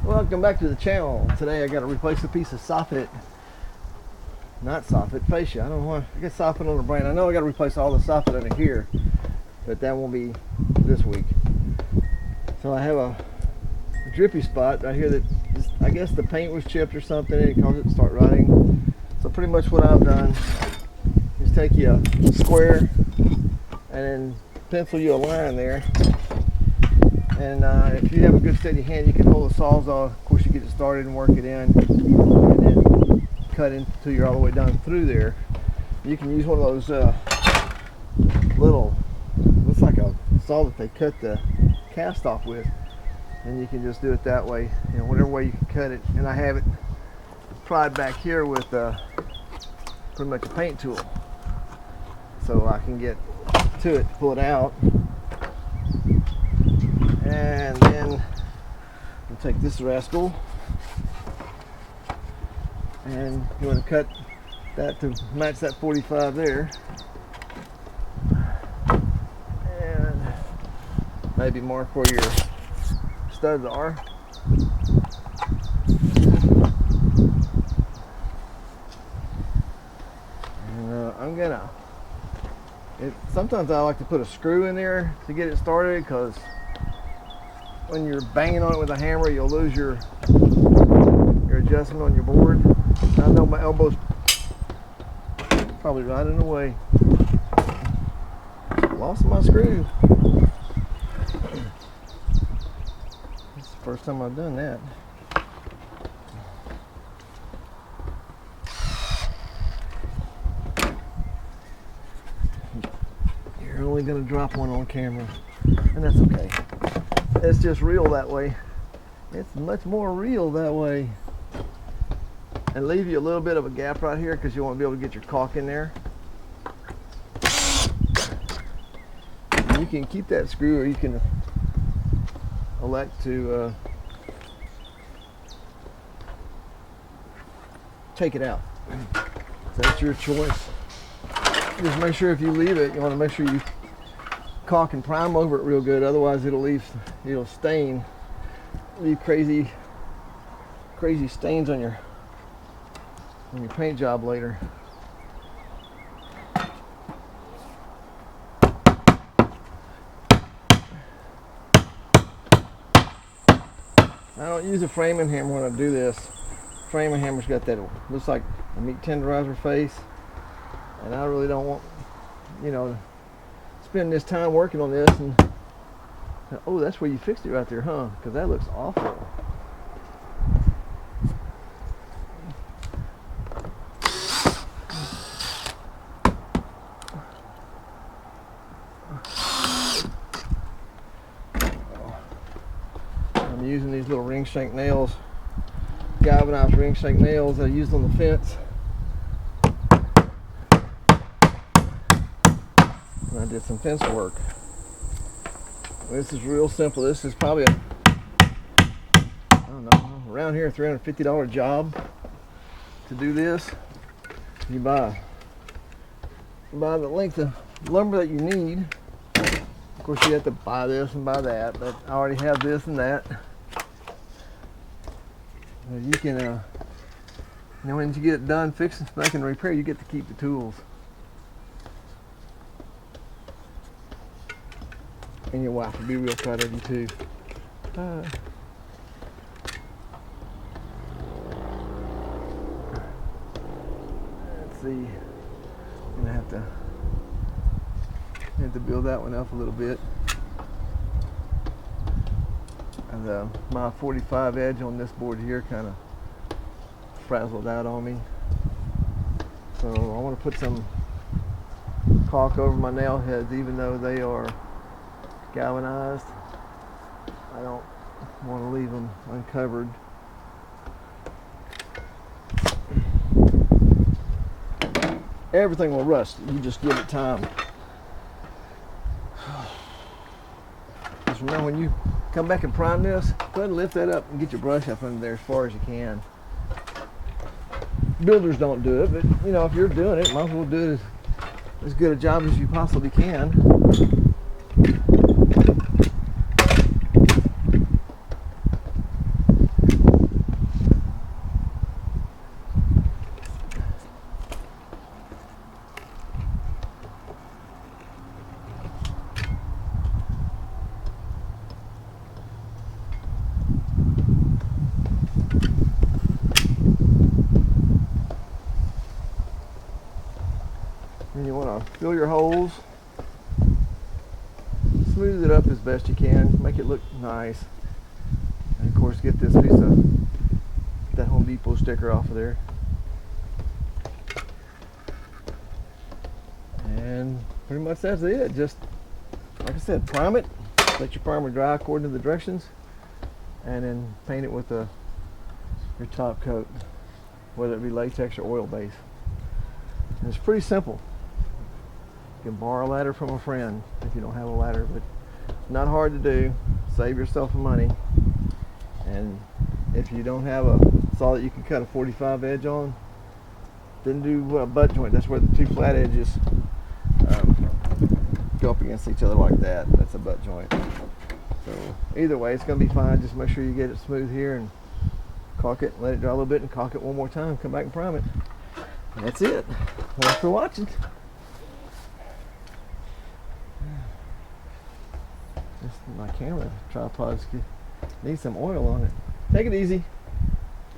Welcome back to the channel. Today I got to replace a piece of soffit. Not soffit, fascia. I don't know why. I got soffit on the brain. I know I got to replace all the soffit under here, but that won't be this week. So I have a drippy spot right here that is, I guess the paint was chipped or something and it caused it to start rotting. So pretty much what I've done is take you a square and then pencil you a line there. And if you have a good steady hand, you can hold the sawzall. Of course, you get it started and work it in, and then cut until you're all the way down through there. You can use one of those little, looks like a saw that they cut the cast off with, and you can just do it that way. You know, whatever way you can cut it. And I have it pried back here with pretty much a paint tool, so I can get to it to pull it out. And then we'll take this rascal, and you want to cut that to match that 45 there, and maybe mark where your studs are. And I'm gonna, sometimes I like to put a screw in there to get it started, because when you're banging on it with a hammer, you'll lose your adjustment on your board. I know my elbow's probably right in the way. Lost my screw. It's the first time I've done that. You're only going to drop one on camera, and that's okay. It's just real that way. It's much more real that way. And leave you a little bit of a gap right here because you want to be able to get your caulk in there. And you can keep that screw, or you can elect to take it out. So that's your choice. Just make sure if you leave it, you want to make sure you caulk and prime over it real good, otherwise it'll stain, leave crazy stains on your paint job later. I don't use a framing hammer when I do this. Framing hammer's got that, looks like a meat tenderizer face, and I really don't want, spend this time working on this. And oh, that's where you fixed it right there, huh? Because that looks awful. I'm using these little ring shank nails, galvanized ring shank nails I used on the fence. I did some fence work. This is real simple. This is probably I don't know, around here $350 job to do this. You buy the length of lumber that you need. Of course, you have to buy this and buy that, but I already have this and that. You can, when you get it done fixing, making a repair, you get to keep the tools. And your wife will be real proud of you too. Let's see. I'm gonna have to build that one up a little bit. And my 45 edge on this board here kind of frazzled out on me. So I want to put some caulk over my nail heads, even though they are galvanized. I don't want to leave them uncovered. Everything will rust. You just give it time. Just remember, when you come back and prime this, go ahead and lift that up and get your brush up under there as far as you can. Builders don't do it, but if you're doing it, might as well do it as good a job as you possibly can. fill your holes, smooth it up as best you can, make it look nice, and of course get this piece of that Home Depot sticker off of there. And pretty much that's it. Just like I said, prime it, let your primer dry according to the directions, and then paint it with your top coat, whether it be latex or oil base. And it's pretty simple. You can borrow a ladder from a friend if you don't have a ladder, but not hard to do. Save yourself some money. And if you don't have a saw that you can cut a 45 edge on, then do a butt joint. That's where the two flat edges go up against each other like that. That's a butt joint. So either way, it's going to be fine. Just make sure you get it smooth here and caulk it, let it dry a little bit, and caulk it one more time. Come back and prime it. And that's it. Thanks for watching. My camera tripod needs some oil on it. Take it easy.